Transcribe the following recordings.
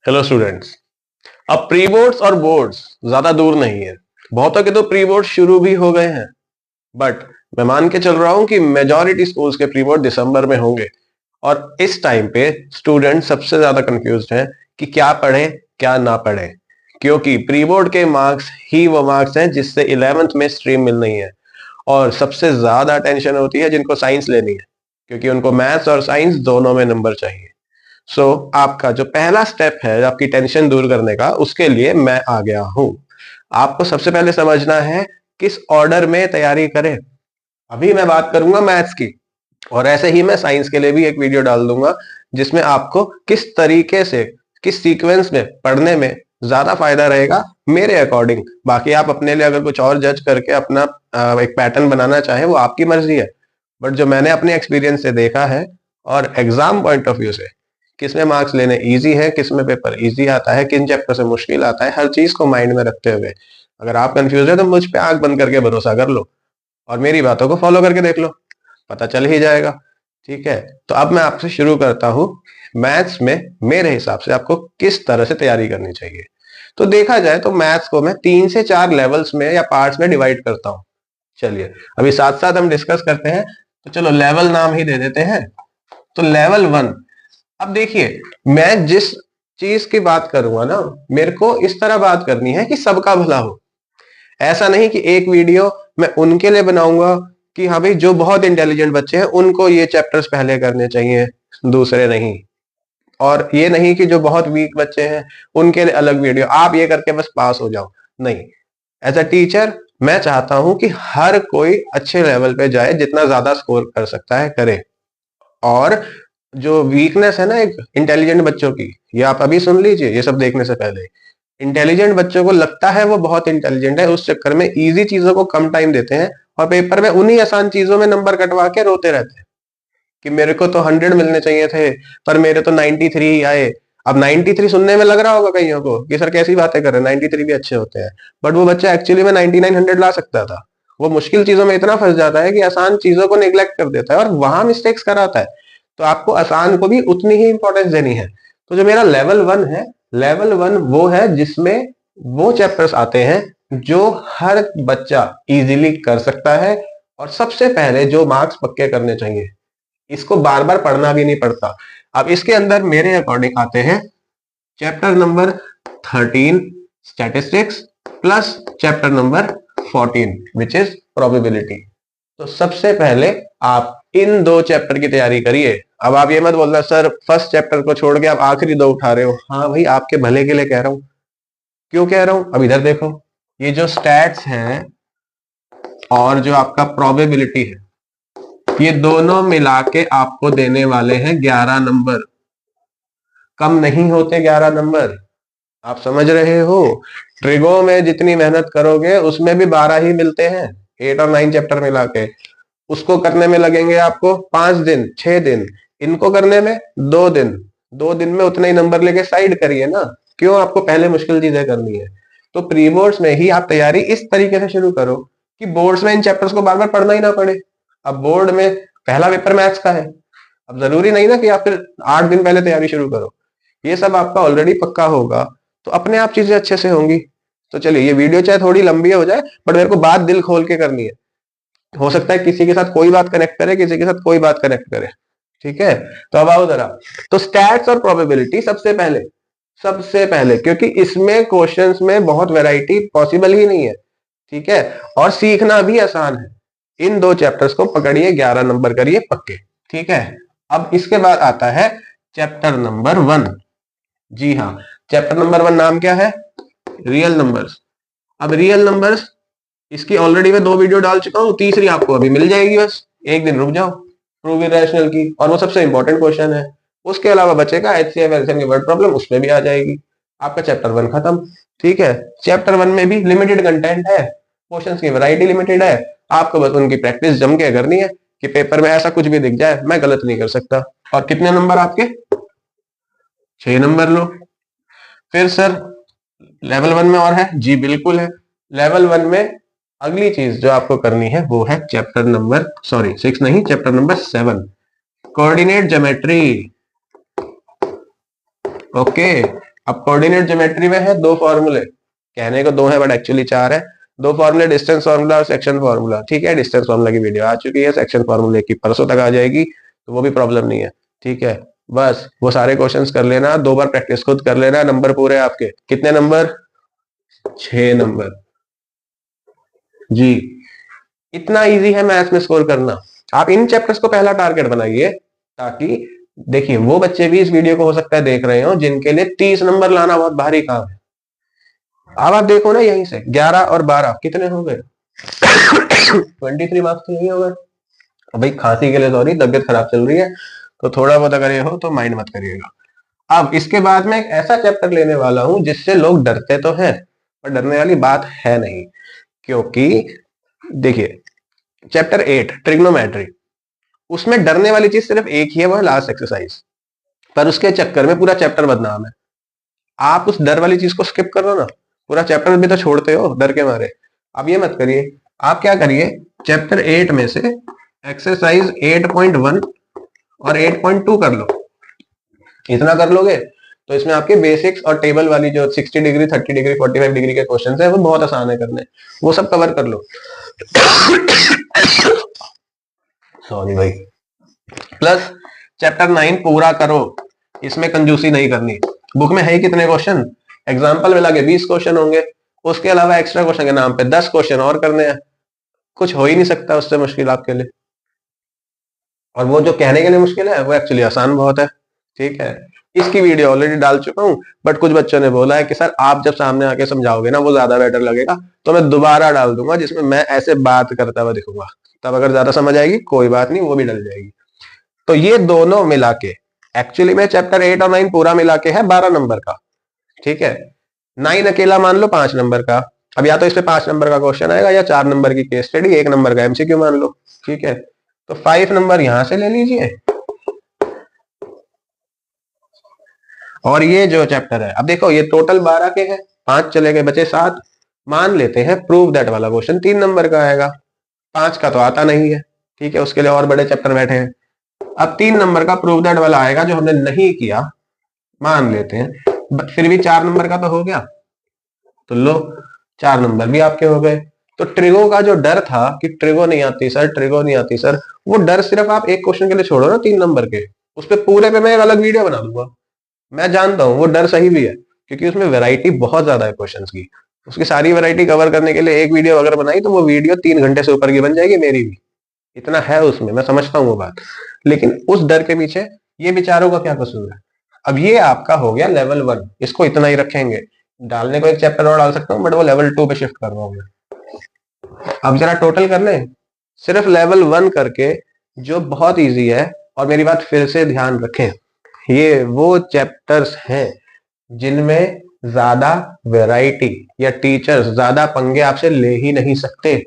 Hello students. अब pre boards और boards ज्यादा दूर नहीं है। बहुतों के तो प्री बोर्ड शुरू भी हो गए हैं, बट मैं मान के चल रहा हूं कि मेजॉरिटी स्कूल्स के प्री बोर्ड दिसंबर में होंगे। और इस टाइम पे स्टूडेंट सबसे ज्यादा कंफ्यूज्ड हैं कि क्या पढ़े क्या ना पढ़े, क्योंकि प्री बोर्ड के मार्क्स ही वो मार्क्स हैं जिससे 11th में स्ट्रीम मिल रही है। और सबसे ज्यादा टेंशन होती है जिनको साइंस लेनी है, क्योंकि उनको मैथ्स और साइंस दोनों में नंबर चाहिए। आपका जो पहला स्टेप है आपकी टेंशन दूर करने का, उसके लिए मैं आ गया हूं। आपको सबसे पहले समझना है किस ऑर्डर में तैयारी करें। अभी मैं बात करूंगा मैथ्स की, और ऐसे ही मैं साइंस के लिए भी एक वीडियो डाल दूंगा जिसमें आपको किस तरीके से किस सीक्वेंस में पढ़ने में ज्यादा फायदा रहेगा मेरे अकॉर्डिंग। बाकी आप अपने लिए अगर कुछ और जज करके अपना एक पैटर्न बनाना चाहे वो आपकी मर्जी है, बट जो मैंने अपने एक्सपीरियंस से देखा है और एग्जाम पॉइंट ऑफ व्यू से, किसमें मार्क्स लेने इजी है, किसमें पेपर इजी आता है, किन चैप्टर से मुश्किल आता है, हर चीज को माइंड में रखते हुए अगर आप कंफ्यूज है तो मुझ पे आंख बंद करके भरोसा कर लो और मेरी बातों को फॉलो करके देख लो, पता चल ही जाएगा। ठीक है, तो अब मैं आपसे शुरू करता हूं। मैथ्स में मेरे हिसाब से आपको किस तरह से तैयारी करनी चाहिए। तो देखा जाए तो मैथ्स को मैं 3 से 4 लेवल्स में या पार्ट्स में डिवाइड करता हूं। चलिए अभी साथ साथ हम डिस्कस करते हैं। तो चलो लेवल नाम ही दे देते हैं। तो लेवल 1, अब देखिए, मैं जिस चीज की बात करूंगा ना, मेरे को इस तरह बात करनी है कि सबका भला हो। ऐसा नहीं कि एक वीडियो मैं उनके लिए बनाऊंगा कि हाँ भाई जो बहुत इंटेलिजेंट बच्चे हैं उनको ये चैप्टर्स पहले करने चाहिए, दूसरे नहीं। और ये नहीं कि जो बहुत वीक बच्चे हैं उनके लिए अलग वीडियो, आप ये करके बस पास हो जाओ, नहीं। एज अ टीचर मैं चाहता हूं कि हर कोई अच्छे लेवल पे जाए, जितना ज्यादा स्कोर कर सकता है करे। और जो वीकनेस है ना एक इंटेलिजेंट बच्चों की, ये आप अभी सुन लीजिए ये सब देखने से पहले। इंटेलिजेंट बच्चों को लगता है वो बहुत इंटेलिजेंट है, उस चक्कर में इजी चीजों को कम टाइम देते हैं और पेपर में उन्हीं आसान चीजों में नंबर कटवा के रोते रहते हैं कि मेरे को तो 100 मिलने चाहिए थे पर मेरे तो 93 ही आए। अब 93 सुनने में लग रहा होगा कईयों को कि सर कैसी बातें कर रहे हैं, 93 भी अच्छे होते हैं, बट वो बच्चा एक्चुअली में 99 100 ला सकता था। वो मुश्किल चीजों में इतना फंस जाता है कि आसान चीजों को निग्लेक्ट कर देता है और वहां मिस्टेक्स कराता है। तो आपको आसान को भी उतनी ही इंपॉर्टेंस देनी है। तो जो मेरा लेवल 1 है, लेवल 1 वो है जिसमें वो चैप्टर्स आते हैं जो हर बच्चा इजीली कर सकता है और सबसे पहले जो मार्क्स पक्के करने चाहिए, इसको बार बार पढ़ना भी नहीं पड़ता। अब इसके अंदर मेरे अकॉर्डिंग आते हैं chapter number 13 statistics plus chapter number 14 which is probability. तो सबसे पहले आप इन 2 चैप्टर की तैयारी करिए। अब आप ये मत बोलना सर फर्स्ट चैप्टर को छोड़ के आप आखिरी 2 उठा रहे हो। हाँ भाई, आपके भले के लिए कह रहा हूं। क्यों कह रहा हूं, अब इधर देखो, ये जो स्टैट्स है और जो आपका प्रोबेबिलिटी है, ये दोनों मिला के आपको देने वाले हैं 11 नंबर। कम नहीं होते 11 नंबर, आप समझ रहे हो। ट्रिगो में जितनी मेहनत करोगे उसमें भी 12 ही मिलते हैं, 8 और 9 चैप्टर मिला के। उसको करने में लगेंगे आपको 5 दिन 6 दिन, इनको करने में 2 दिन। 2 दिन में उतने ही नंबर लेके साइड करिए ना, क्यों आपको पहले मुश्किल चीजें करनी है। तो प्री बोर्ड्स में ही आप तैयारी इस तरीके से शुरू करो कि बोर्ड्स में इन चैप्टर्स को बार बार पढ़ना ही ना पड़े। अब बोर्ड में पहला पेपर मैथ्स का है, अब जरूरी नहीं ना कि आप फिर 8 दिन पहले तैयारी शुरू करो। ये सब आपका ऑलरेडी पक्का होगा तो अपने आप चीजें अच्छे से होंगी। तो चलिए, ये वीडियो चाहे थोड़ी लंबी हो जाए बट मेरे को बात दिल खोल के करनी है। हो सकता है किसी के साथ कोई बात कनेक्ट करे, किसी के साथ कोई बात कनेक्ट करे। ठीक है, तो अब आओ जरा। तो स्टैट्स और प्रोबेबिलिटी सबसे पहले, क्योंकि इसमें क्वेश्चंस में बहुत वैरायटी पॉसिबल ही नहीं है। ठीक है, और सीखना भी आसान है। इन 2 चैप्टर्स को पकड़िए, 11 नंबर करिए पक्के। ठीक है, अब इसके बाद आता है चैप्टर नंबर 1। जी हाँ, चैप्टर नंबर 1 नाम क्या है, रियल नंबर्स। अब रियल नंबर्स, इसकी ऑलरेडी मैं 2 वीडियो डाल चुका हूं, तीसरी आपको अभी मिल जाएगी, बस एक दिन रुक जाओ। प्रूव इरेशनल की, और वो सबसे इंपॉर्टेंट क्वेश्चन है। उसके अलावा बचेगा एचसीएफ एलसीएम की वर्ड प्रॉब्लम, उसमें भी आ जाएगी। आपका चैप्टर 1 खत्म। ठीक है, चैप्टर 1 में भी लिमिटेड कंटेंट है, क्वेश्चंस की वैरायटी लिमिटेड है। आपको बस उनकी प्रैक्टिस जम के करनी है कि पेपर में ऐसा कुछ भी दिख जाए मैं गलत नहीं कर सकता। और कितने नंबर आपके, 6 नंबर लो। फिर सर लेवल 1 में और है, जी बिल्कुल है। लेवल 1 में अगली चीज जो आपको करनी है वो है चैप्टर नंबर 6 नहीं, chapter number 7, coordinate geometry. Okay, अब कोऑर्डिनेट ज्योमेट्री में है दो फॉर्मूले, कहने को दो है बट एक्चुअली चार है। दो फॉर्मूले, डिस्टेंस फॉर्मूला और सेक्शन फॉर्मूला। ठीक है, डिस्टेंस फॉर्मूला की वीडियो आ चुकी है, सेक्शन फॉर्मूले की परसों तक आ जाएगी, तो वो भी प्रॉब्लम नहीं है। ठीक है, बस वो सारे क्वेश्चंस कर लेना, 2 बार प्रैक्टिस खुद कर लेना। नंबर पूरे आपके कितने नंबर? 6 नंबर जी। इतना इजी है मैथ्स में स्कोर करना। आप इन चैप्टर्स को पहला टारगेट बनाइए, ताकि देखिए वो बच्चे भी इस वीडियो को हो सकता है देख रहे हो जिनके लिए 30 नंबर लाना बहुत भारी काम है। अब आप देखो ना, यहीं से 11 और 12 कितने हो गए? 23 मार्क्स तो यही हो गए। भाई खांसी के लिए सॉरी, तबियत खराब चल रही है, तो थोड़ा बहुत अगर ये हो तो माइंड मत करिएगा। अब इसके बाद मैं एक ऐसा चैप्टर लेने वाला हूं जिससे लोग डरते तो हैं, पर डरने वाली बात है नहीं। क्योंकि देखिए चैप्टर 8 ट्रिग्नोमेट्री, उसमें डरने वाली चीज सिर्फ एक ही है, वो है लास्ट एक्सरसाइज। पर उसके चक्कर में पूरा चैप्टर बदनाम है। आप उस डर वाली चीज को स्किप करो ना, पूरा चैप्टर भी तो छोड़ते हो डर के मारे। अब ये मत करिए, आप क्या करिए, चैप्टर 8 में से एक्सरसाइज 8.1 और 8.2 कर लो। इतना कर लोगे तो इसमें आपके बेसिक्स और टेबल वाली जो 60 डिग्री, 30 डिग्री, 45 डिग्री के क्वेश्चन है वो बहुत आसान है करने, वो सब कवर कर लो। सॉरी भाई। प्लस चैप्टर 9 पूरा करो, इसमें कंजूसी नहीं करनी। बुक में है ही कितने क्वेश्चन, एग्जाम्पल मिला के 20 क्वेश्चन होंगे, उसके अलावा एक्स्ट्रा क्वेश्चन के नाम पे 10 क्वेश्चन और करने हैं। कुछ हो ही नहीं सकता उससे मुश्किल आपके लिए। और वो जो कहने के लिए मुश्किल है वो एक्चुअली आसान बहुत है। ठीक है, इसकी वीडियो ऑलरेडी डाल चुका हूं, बट कुछ बच्चों ने बोला है कि सर आप जब सामने आके समझाओगे ना वो ज्यादा बेटर लगेगा, तो मैं दोबारा डाल दूंगा जिसमें मैं ऐसे बात करता हुआ दिखूंगा, तब अगर ज्यादा समझ आएगी कोई बात नहीं, वो भी डल जाएगी। तो ये दोनों मिला के एक्चुअली में चैप्टर 8 और 9 पूरा मिला के है 12 नंबर का। ठीक है, 9 अकेला मान लो 5 नंबर का। अब या तो इस पे 5 नंबर का क्वेश्चन आएगा या 4 नंबर की केस स्टडी, 1 नंबर का एमसीक्यू मान लो। ठीक है, तो 5 नंबर यहां से ले लीजिए। और ये जो चैप्टर है, अब देखो ये टोटल 12 के हैं, 5 चले गए, बचे 7। मान लेते हैं प्रूव दैट वाला क्वेश्चन 3 नंबर का आएगा, 5 का तो आता नहीं है। ठीक है, उसके लिए और बड़े चैप्टर बैठे हैं। अब 3 नंबर का प्रूव दैट वाला आएगा जो हमने नहीं किया, मान लेते हैं, फिर भी 4 नंबर का तो हो गया, तो लो 4 नंबर भी आपके हो गए। तो ट्रिगो का जो डर था कि ट्रिगो नहीं आती सर, ट्रिगो नहीं आती सर, वो डर सिर्फ आप एक क्वेश्चन के लिए छोड़ो ना 3 नंबर के, उस पर पूरे पे मैं एक अलग वीडियो बना दूंगा। मैं जानता हूं वो डर सही भी है, क्योंकि उसमें वैरायटी बहुत ज्यादा है क्वेश्चंस की। उसकी सारी वैरायटी कवर करने के लिए एक वीडियो अगर बनाई तो वो वीडियो 3 घंटे से ऊपर की बन जाएगी, मेरी भी। इतना है उसमें, मैं समझता हूँ वो बात। लेकिन उस डर के पीछे ये बेचारों का क्या कसूर है? अब ये आपका हो गया लेवल 1, इसको इतना ही रखेंगे। डालने को एक चैप्टर और डाल सकता हूँ, बट वो लेवल 2 पे शिफ्ट कर रहा हूँ मैं। अब जरा टोटल कर लें, सिर्फ लेवल 1 करके, जो बहुत इजी है। और मेरी बात फिर से ध्यान रखें, ये वो चैप्टर्स हैं जिनमें ज्यादा वैरायटी या टीचर्स ज्यादा पंगे आपसे ले ही नहीं सकते।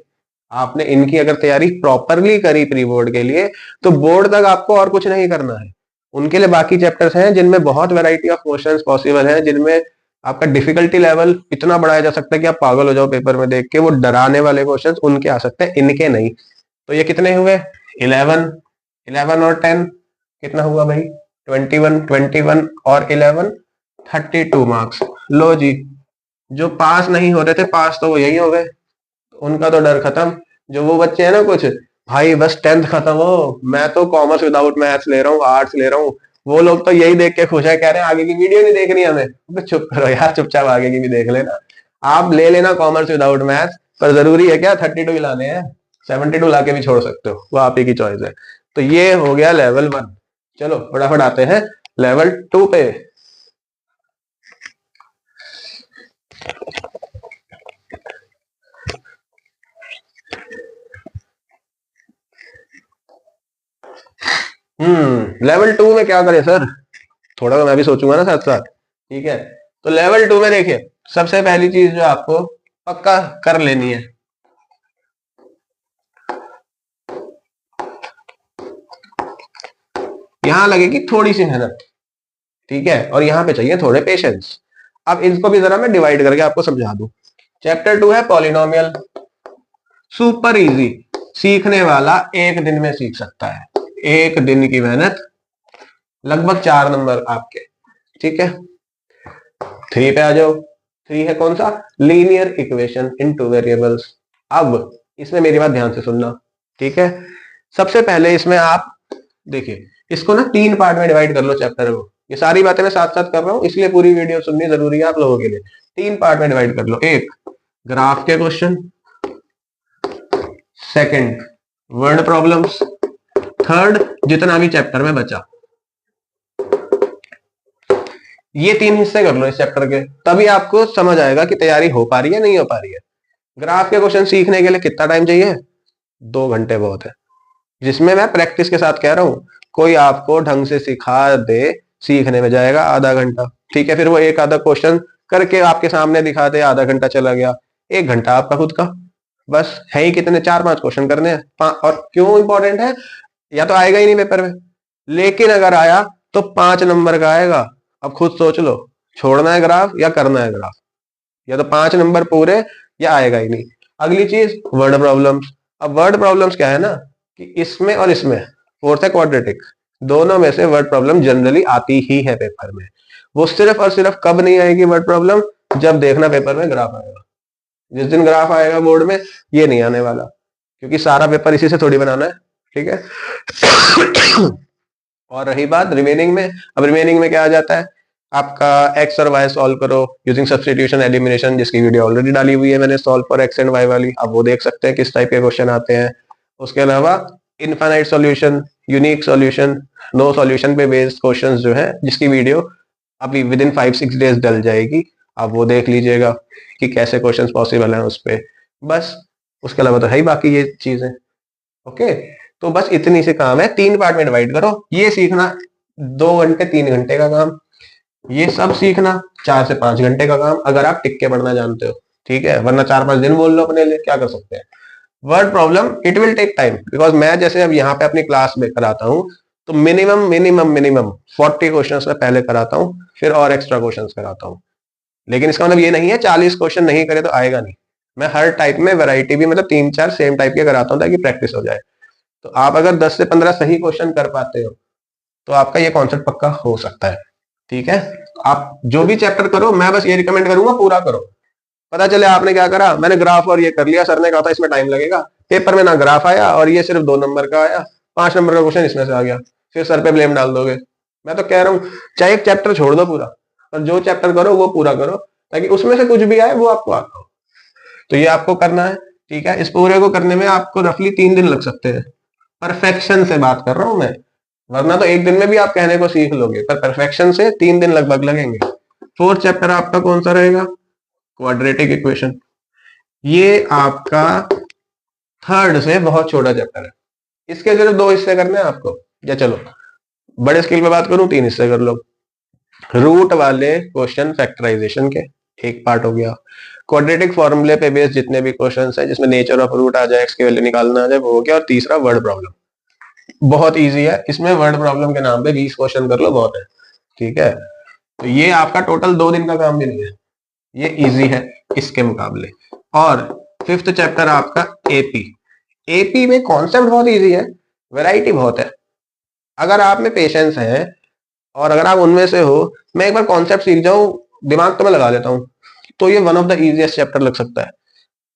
आपने इनकी अगर तैयारी प्रॉपरली करी प्री बोर्ड के लिए, तो बोर्ड तक आपको और कुछ नहीं करना है। उनके लिए बाकी चैप्टर्स हैं जिनमें बहुत वैरायटी ऑफ क्वेश्चंस पॉसिबल है, जिनमें आपका डिफिकल्टी लेवल इतना बढ़ाया जा सकता है कि आप पागल हो जाओ पेपर में देख के। वो डराने वाले क्वेश्चंस उनके आ सकते हैं, इनके नहीं। तो ये कितने हुए? 11, 11 और 10 कितना हुआ भाई? 21, 21 और 11 32 मार्क्स। लो जी, जो पास नहीं हो रहे थे पास तो वो यही हो गए, उनका तो डर खत्म। जो वो बच्चे हैं ना कुछ, भाई बस 10th खत्म हो, मैं तो कॉमर्स विदाउट मैथ्स ले रहा हूँ, आर्ट्स ले रहा हूँ, वो लोग तो यही देख के खुश है, कह रहे हैं आगे की वीडियो नहीं देखनी हमें। तो चुप करो यार, चुपचाप आगे की भी देख लेना। आप ले लेना कॉमर्स विदाउट मैथ्स, पर जरूरी है क्या 32 ही लाने हैं? 72 लाके भी छोड़ सकते हो, वो आप ही की चॉइस है। तो ये हो गया लेवल 1। चलो फटाफट आते हैं लेवल 2 पे। लेवल 2 में क्या करें सर? थोड़ा तो मैं भी सोचूंगा ना साथ साथ। ठीक है, तो लेवल 2 में देखिए, सबसे पहली चीज जो आपको पक्का कर लेनी है, यहां लगेगी थोड़ी सी मेहनत। ठीक है, और यहां पे चाहिए थोड़े पेशेंस। अब इनको भी जरा मैं डिवाइड करके आपको समझा दूं। चैप्टर 2 है पॉलिनोमियल, सुपर इजी, सीखने वाला एक दिन में सीख सकता है। एक दिन की मेहनत, लगभग 4 नंबर आपके। ठीक है, 3 पे आ जाओ। 3 है कौन सा? Linear equation in two variables. अब इसमें मेरी बात ध्यान से सुनना, ठीक है। सबसे पहले इसमें आप देखिए, इसको ना 3 पार्ट में डिवाइड कर लो चैप्टर को। ये सारी बातें मैं साथ साथ कर रहा हूं, इसलिए पूरी वीडियो सुननी जरूरी है आप लोगों के लिए। 3 पार्ट में डिवाइड कर लो। एक, ग्राफ के question. Second, word problems. Third, जितना भी चैप्टर में बचा। ये 3 हिस्से कर लो इस चैप्टर के, तभी आपको समझ आएगा कि तैयारी हो पा रही है नहीं हो पा रही है। ग्राफ के क्वेश्चन सीखने के लिए कितना टाइम चाहिए? 2 घंटे बहुत है, जिसमें मैं प्रैक्टिस के साथ कह रहा हूं। कोई आपको ढंग से सिखा दे, सीखने में जाएगा आधा घंटा, ठीक है। फिर वो एक आधा क्वेश्चन करके आपके सामने दिखा दे, आधा घंटा चला गया। 1 घंटा आपका खुद का। बस है ही कितने, 4-5 क्वेश्चन करने हैं। और क्यों इंपॉर्टेंट है? या तो आएगा ही नहीं पेपर में, लेकिन अगर आया तो 5 नंबर का आएगा। अब खुद सोच लो, छोड़ना है ग्राफ या करना है ग्राफ? या तो 5 नंबर पूरे, या आएगा ही नहीं। अगली चीज, वर्ड प्रॉब्लम्स। अब वर्ड प्रॉब्लम्स क्या है ना, कि इसमें और इसमें, फोर्थ है क्वाड्रेटिक, दोनों में से वर्ड प्रॉब्लम जनरली आती ही है पेपर में। वो सिर्फ और सिर्फ कब नहीं आएगी वर्ड प्रॉब्लम? जब देखना पेपर में ग्राफ आएगा। जिस दिन ग्राफ आएगा बोर्ड में, ये नहीं आने वाला, क्योंकि सारा पेपर इसी से थोड़ी बनाना है, ठीक है। और रही बात रिमेनिंग में, अब रिमेनिंग में क्या आ जाता है आपका? एक्स और वाई सॉल्व करो यूजिंग सब्स्टिट्यूशन एलिमिनेशन, जिसकी वीडियो ऑलरेडी डाली हुई है मैंने, solve for X and Y वाली। आप वो देख सकते हैं किस टाइप के क्वेश्चन आते हैं। उसके अलावा infinite solution, unique solution, no solution पे बेस्ड क्वेश्चंस जो है, जिसकी वीडियो अभी विद इन 5-6 डेज डल जाएगी। आप वो देख लीजिएगा कि कैसे क्वेश्चंस पॉसिबल हैं उस पे। बस उसके अलावा तो है ही बाकी ये चीजें। ओके, तो बस इतनी सी काम है। 3 पार्ट में डिवाइड करो। ये सीखना 2 घंटे 3 घंटे का काम, ये सब सीखना 4 से 5 घंटे का काम, अगर आप टिक के पढ़ना जानते हो, ठीक है। वरना 4-5 दिन बोल लो अपने लिए, क्या कर सकते हैं। Word problem it will take time, because मैं जैसे अब यहाँ पे अपनी क्लास में कराता हूँ, तो मिनिमम मिनिमम मिनिमम 40 क्वेश्चन मैं पहले कराता हूँ, फिर और एक्स्ट्रा क्वेश्चन कराता हूँ। लेकिन इसका मतलब ये नहीं है 40 क्वेश्चन नहीं करे तो आएगा नहीं। मैं हर टाइप में वैरायटी भी, मतलब 3-4 सेम टाइप के कराता हूँ, ताकि प्रैक्टिस हो जाए। तो आप अगर 10 से 15 सही क्वेश्चन कर पाते हो, तो आपका ये कॉन्सेप्ट पक्का हो सकता है, ठीक है। आप जो भी चैप्टर करो, मैं बस ये रिकमेंड करूंगा पूरा करो। पता चले आपने क्या करा, मैंने ग्राफ और ये कर लिया, सर ने कहा था इसमें टाइम लगेगा, पेपर में ना ग्राफ आया और ये सिर्फ 2 नंबर का आया, 5 नंबर का क्वेश्चन इसमें से आ गया, फिर सर पे ब्लेम डाल दोगे। मैं तो कह रहा हूँ, चाहे एक चैप्टर छोड़ दो पूरा, और जो चैप्टर करो वो पूरा करो, ताकि उसमें से कुछ भी आए वो आपको आता हो। तो ये आपको करना है, ठीक है। इस पूरे को करने में आपको रफली 3 दिन लग सकते हैं। परफेक्शन से बात कर रहा हूं मैं, वरना तो 1 दिन में भी आप कहने को सीख लोगे, पर परफेक्शन से 3 दिन लगभग लगेंगे। 4th चैप्टर आपका कौन सा रहेगा? Quadratic equation. ये आपका 3rd से बहुत छोटा चैप्टर है। इसके सिर्फ 2 हिस्से करने हैं आपको, या चलो बड़े स्केल पे बात करूं, 3 हिस्से कर लो। रूट वाले क्वेश्चन फैक्टराइजेशन के एक पार्ट हो गया। क्वाड्रेटिक फॉर्मूले पे बेस्ड जितने भी क्वेश्चंस हैं, जिसमें नेचर ऑफ रूट आ जाए, एक्स की वैल्यू निकालना आ जाए, वो हो गया। और तीसरा वर्ड प्रॉब्लम, बहुत इजी है। इसमें वर्ड प्रॉब्लम के नाम पे 20 क्वेश्चन कर लो, बहुत है, ठीक है। तो ये आपका टोटल 2 दिन का काम भी नहीं है, ये इजी है इसके मुकाबले। और 5th चैप्टर आपका एपी। एपी में कॉन्सेप्ट बहुत इजी है, वैरायटी बहुत है। अगर आप में पेशेंस है और अगर आप उनमें से हो, मैं एक बार कॉन्सेप्ट सीख जाऊं, दिमाग तो मैं लगा लेता हूं, तो ये one of the easiest chapter लग सकता है।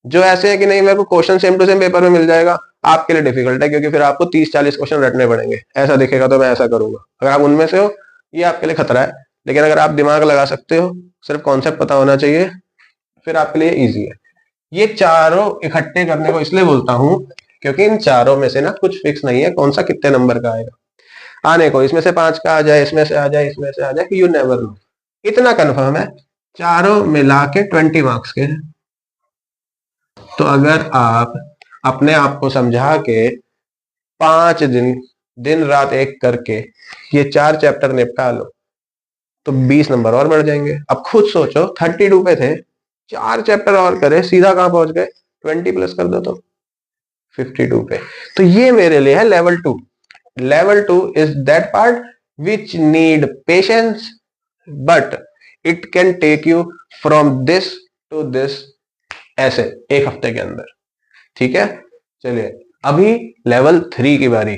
जो ऐसे है कि नहीं मेरे को question same to same paper में मिल जाएगा, आपके लिए डिफिकल्ट है, क्योंकि फिर आपको 30-40 क्वेश्चन रटने पड़ेंगे। ऐसा दिखेगा तो मैं ऐसा करूंगा। अगर आप उनमें से हो, ये आपके लिए खतरा है। लेकिन अगर आप दिमाग लगा सकते हो, सिर्फ कॉन्सेप्ट पता होना चाहिए, फिर आपके लिए ईजी है। ये चारों इकट्ठे करने को इसलिए बोलता हूं, क्योंकि इन चारों में से ना कुछ फिक्स नहीं है कौन सा कितने नंबर का आएगा। आने को इसमें से 5 का आ जाए, इसमें से आ जाए, इसमें से आ जाए, यू नेवर नो। इतना कंफर्म है, चारों मिला के 20 मार्क्स के हैं। तो अगर आप अपने आप को समझा के 5 दिन दिन रात एक करके ये 4 चैप्टर निपटा लो, तो 20 नंबर और बढ़ जाएंगे। अब खुद सोचो, 32 पे थे, 4 चैप्टर और करे, सीधा कहां पहुंच गए? 20 प्लस कर दो तो 52 पे। तो ये मेरे लिए है level 2। Level 2 is that part which need patience, but it can take you from this to this, ऐसे 1 हफ्ते के अंदर, ठीक है। चलिए अभी लेवल 3 की बारी।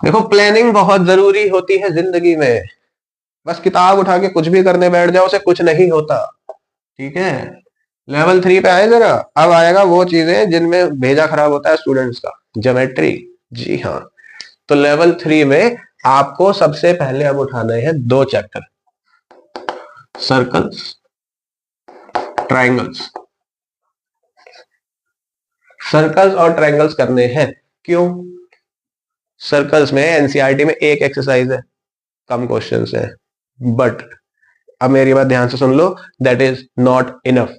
देखो प्लानिंग बहुत जरूरी होती है जिंदगी में। बस किताब उठा के कुछ भी करने बैठ जाओ, उसे कुछ नहीं होता। ठीक है, लेवल 3 पे आए जरा। अब आएगा वो चीजें जिनमें भेजा खराब होता है स्टूडेंट्स का, ज्योमेट्री। जी हाँ, तो लेवल 3 में आपको सबसे पहले अब उठाने हैं दो चैप्टर, सर्कल्स, ट्राइंगल्स। सर्कल्स और ट्राइंगल्स करने हैं। क्यों? सर्कल्स में एनसीईआरटी में एक एक्सरसाइज है, कम क्वेश्चंस है, बट अब मेरी बात ध्यान से सुन लो, दैट इज नॉट इनफ।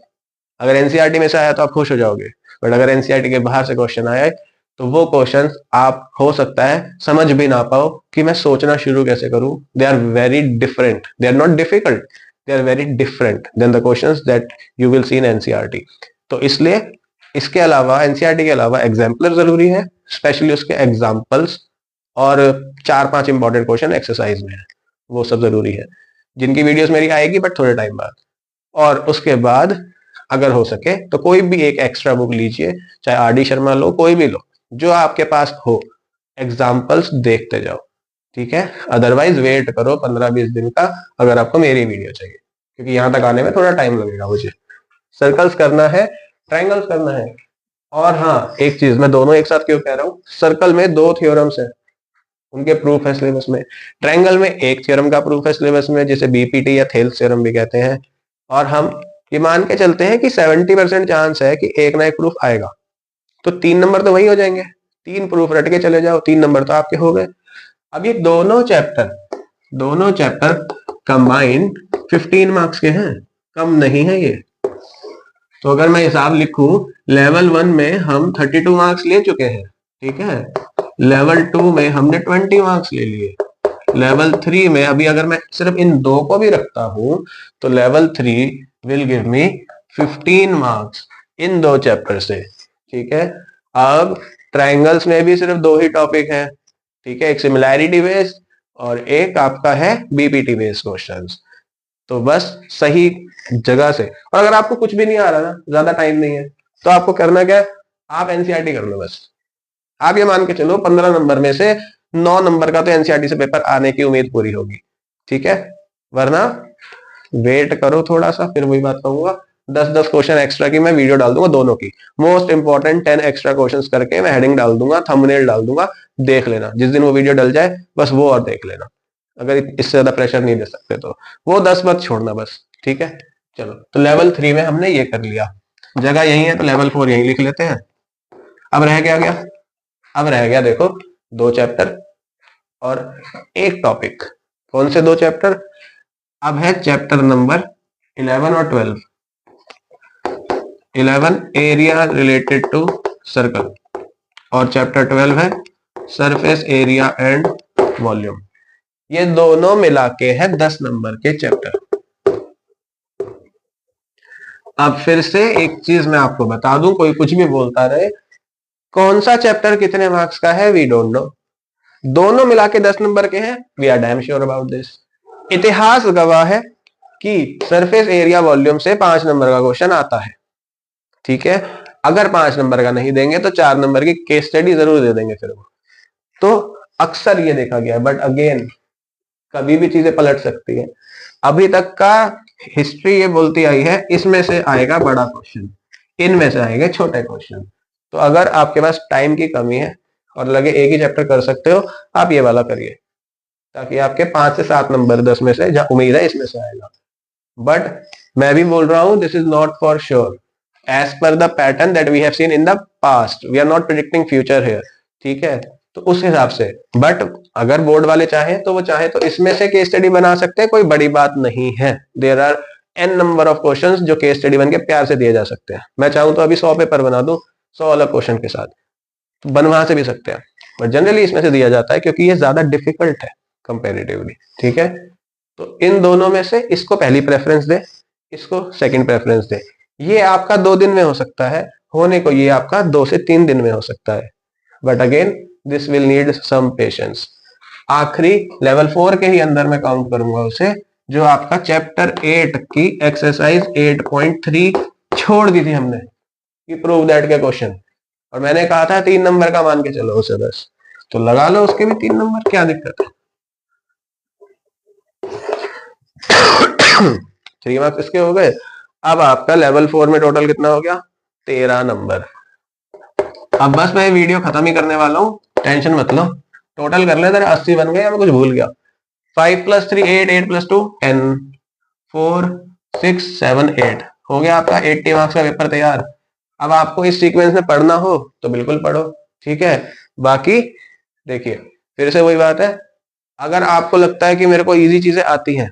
अगर एनसीईआरटी में से आया तो आप खुश हो जाओगे, बट अगर एनसीईआरटी के बाहर से क्वेश्चन आया तो वो क्वेश्चन आप हो सकता है समझ भी ना पाओ कि मैं सोचना शुरू कैसे करूं। They are very different, they are not difficult, they are very different than the questions that you will see in NCERT. तो इसलिए इसके अलावा, एनसीईआरटी के अलावा एग्जाम्पलर जरूरी है, स्पेशली उसके एग्जाम्पल्स, और 4-5 इंपॉर्टेंट क्वेश्चन एक्सरसाइज में है, वो सब जरूरी है, जिनकी वीडियोस मेरी आएगी बट थोड़े टाइम बाद। और उसके बाद अगर हो सके तो कोई भी एक एक्स्ट्रा बुक लीजिए, चाहे आर डी शर्मा लो, कोई भी लो, जो आपके पास हो, एग्जाम्पल्स देखते जाओ। ठीक है, अदरवाइज वेट करो 15-20 दिन का, अगर आपको मेरी वीडियो चाहिए, क्योंकि यहां तक आने में थोड़ा टाइम लगेगा मुझे। सर्कल्स करना है, ट्राइंगल्स करना है। और हाँ, एक चीज मैं दोनों एक साथ क्यों कह रहा हूँ, सर्कल में 2 थ्योरम्स है, उनके प्रूफ है सिलेबस में। ट्रायंगल में एक थ्योरम का प्रूफ है सिलेबस में, जिसे बीपीटी या थेल्स थ्योरम भी कहते हैं। और हम ये मान के चलते हैं कि 70% चांस है कि एक ना एक प्रूफ आएगा, तो 3 नंबर तो वही हो जाएंगे। 3 प्रूफ रट के चले जाओ, 3 नंबर तो आपके हो गए। अब ये दोनों चैप्टर कंबाइंड 15 मार्क्स के हैं, कम नहीं है ये। तो अगर मैं हिसाब लिखूं, लेवल 1 में हम 32 मार्क्स ले चुके हैं। ठीक है, लेवल 2 में हमने 20 मार्क्स ले लिए। लेवल 3 में अभी अगर मैं सिर्फ इन दो को भी रखता हूं तो level 3 will give me 15 marks in 2 chapter से। ठीक है, अब ट्रायंगल्स में भी सिर्फ 2 ही टॉपिक है। ठीक है, एक सिमिलैरिटी बेस्ड और एक आपका है बीपीटी बेस्ड क्वेश्चंस। तो बस सही जगह से, और अगर आपको कुछ भी नहीं आ रहा ना, ज्यादा टाइम नहीं है, तो आपको करना क्या है, आप एनसीईआरटी कर लो बस। आप ये मान के चलो 15 नंबर में से 9 नंबर का तो एनसीईआरटी से पेपर आने की उम्मीद पूरी होगी। ठीक है, वरना वेट करो थोड़ा सा, फिर वही बात कहूंगा, 10-10 क्वेश्चन एक्स्ट्रा की मैं वीडियो डाल दूंगा दोनों की, मोस्ट इंपॉर्टेंट 10 एक्स्ट्रा क्वेश्चंस करके मैं हेडिंग डाल दूंगा, थंबनेल डाल दूंगा, देख लेना। जिस दिन वो वीडियो डल जाए बस वो और देख लेना, अगर इससे ज्यादा प्रेशर नहीं दे सकते तो वो 10 मत छोड़ना बस। ठीक है, चलो, तो लेवल 3 में हमने ये कर लिया, जगह यही है तो लेवल 4 यही लिख लेते हैं। अब रह गया, अब रह गया देखो 2 चैप्टर और एक टॉपिक। कौन से 2 चैप्टर? अब है चैप्टर नंबर 11 और 12। 11 एरिया रिलेटेड टू सर्कल और चैप्टर 12 है सरफेस एरिया एंड वॉल्यूम। ये दोनों मिला के है 10 नंबर के चैप्टर। अब फिर से एक चीज मैं आपको बता दूं, कोई कुछ भी बोलता रहे, कौन सा चैप्टर कितने मार्क्स का है वी डोंट नो, दोनों मिला के 10 नंबर के हैं, we are damn sure about this. इतिहास गवाह है कि सरफेस एरिया वॉल्यूम से 5 नंबर का क्वेश्चन आता है। ठीक है, अगर 5 नंबर का नहीं देंगे तो 4 नंबर की केस स्टडी जरूर दे देंगे फिर वो। तो अक्सर ये देखा गया है, बट अगेन कभी भी चीजें पलट सकती है। अभी तक का हिस्ट्री ये बोलती आई है इसमें से आएगा बड़ा क्वेश्चन, इनमें से आएंगे छोटे क्वेश्चन। तो अगर आपके पास टाइम की कमी है और लगे एक ही चैप्टर कर सकते हो, आप ये वाला करिए, ताकि आपके 5 से 7 नंबर 10 में से, जहां उम्मीद है इसमें से आएगा। बट मैं भी बोल रहा हूं, this is not for sure, as per the pattern that we have seen in the past, we are not predicting future here. ठीक है, तो उस हिसाब से, बट अगर बोर्ड वाले चाहें तो वो चाहे तो इसमें से केस स्टडी बना सकते हैं, कोई बड़ी बात नहीं है। There are an number of questions जो केस स्टडी बन के प्यार से दिए जा सकते हैं। मैं चाहूं तो अभी 100 पेपर बना दूं 100 अलग क्वेश्चन के साथ, तो बनवा से भी सकते हैं, बट जनरली इसमें से दिया जाता है क्योंकि ये ज्यादा डिफिकल्ट है कंपेरेटिवली। ठीक है, तो इन दोनों में से इसको पहली प्रेफरेंस दे, इसको सेकंड प्रेफरेंस दे। ये आपका 2 दिन में हो सकता है, होने को ये आपका 2 से 3 दिन में हो सकता है, but again this will need some patience. आखिरी लेवल 4 के ही अंदर मैं काउंट करूंगा उसे, जो आपका चैप्टर 8 की एक्सरसाइज 8.3 छोड़ दी थी हमने कि प्रूव दैट के क्वेश्चन, और मैंने कहा था 3 नंबर का मान के चलो उसे बस। तो लगा लो उसके भी 3 नंबर, क्या दिक्कत है। 3 मार्क्स इसके हो गए। अब आपका लेवल 4 में टोटल कितना हो गया, 13 नंबर। अब बस मैं वीडियो खत्म ही करने वाला हूँ, टेंशन मत लो। टोटल कर ले, तेरे 80 बन गए या मैं कुछ भूल गया। 5 + 3 8, 8 + 2 10, 4 6 7 8 हो गया आपका 80 मार्क्स का पेपर तैयार। अब आपको इस सीक्वेंस में पढ़ना हो तो बिल्कुल पढ़ो, ठीक है। बाकी देखिए, फिर से वही बात है, अगर आपको लगता है कि मेरे को इजी चीजें आती हैं,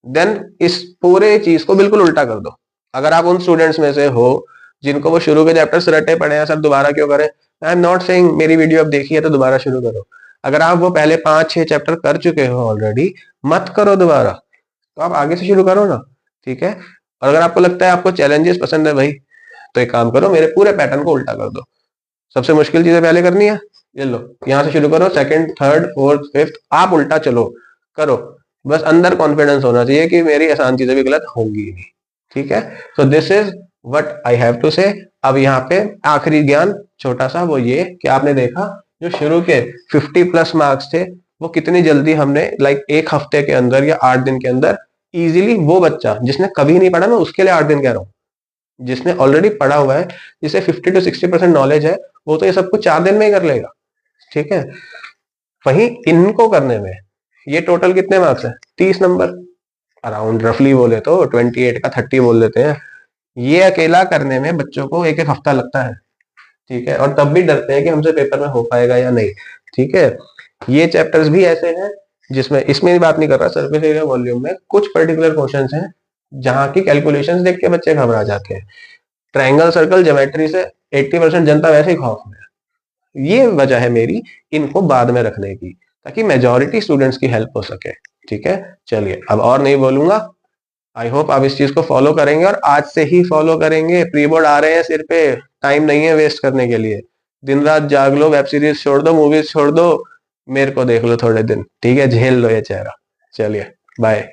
देन इस पूरे चीज को बिल्कुल उल्टा कर दो। अगर आप उन स्टूडेंट्स में से हो जिनको वो शुरू के चैप्टर्स रटे पड़े हैं, सर दोबारा क्यों करें, आई एम नॉट सेइंग मेरी वीडियो अब देखी है तो दोबारा शुरू करो। अगर आप वो पहले 5-6 चैप्टर कर चुके हो ऑलरेडी, मत करो दोबारा, तो आप आगे से शुरू करो ना, ठीक है। और अगर आपको लगता है आपको चैलेंजेस पसंद है भाई, तो एक काम करो, मेरे पूरे पैटर्न को उल्टा कर दो। सबसे मुश्किल चीजें पहले करनी है, ये लो यहां से शुरू करो, सेकंड थर्ड फोर्थ फिफ्थ आप उल्टा चलो, करो। बस अंदर कॉन्फिडेंस होना चाहिए कि मेरी आसान चीजें भी गलत होंगी नहीं, ठीक है। So this is what I have to say. अब यहाँ पे आखिरी ज्ञान छोटा सा, वो ये कि आपने देखा जो शुरू के 50+ मार्क्स थे, वो कितनी जल्दी हमने लाइक एक हफ्ते के अंदर या 8 दिन के अंदर इजीली, वो बच्चा जिसने कभी नहीं पढ़ा, मैं उसके लिए 8 दिन कह रहा हूँ, जिसने ऑलरेडी पढ़ा हुआ है, जिसे 50 to 60% नॉलेज है, वो तो ये सब कुछ 4 दिन में ही कर लेगा, ठीक है। वहीं इनको करने में ये टोटल कितने मार्क्स है, 30 नंबर अराउंड, रफली बोले तो 28 का 30 बोल देते हैं। ये अकेला करने में बच्चों को एक एक हफ्ता लगता है, ठीक है, और तब भी डरते हैं कि हमसे पेपर में हो पाएगा या नहीं, ठीक है। ये चैप्टर्स भी ऐसे हैं जिसमें, इसमें भी बात नहीं कर रहा, सरफेस एरिया वॉल्यूम में कुछ पर्टिकुलर क्वेश्चंस हैं जहां की कैलकुलेशंस देख के बच्चे घबरा जाते हैं। ट्रायंगल सर्कल ज्योमेट्री से 80% जनता वैसे ही खौफ में है। ये वजह है मेरी इनको बाद में रखने की, ताकि मेजॉरिटी स्टूडेंट्स की हेल्प हो सके, ठीक है। चलिए अब और नहीं बोलूंगा, आई होप आप इस चीज को फॉलो करेंगे और आज से ही फॉलो करेंगे। प्री बोर्ड आ रहे हैं सिर पे, टाइम नहीं है वेस्ट करने के लिए। दिन रात जाग लो, वेब सीरीज छोड़ दो, मूवीज छोड़ दो, मेरे को देख लो थोड़े दिन, ठीक है, झेल लो ये चेहरा। चलिए बाय।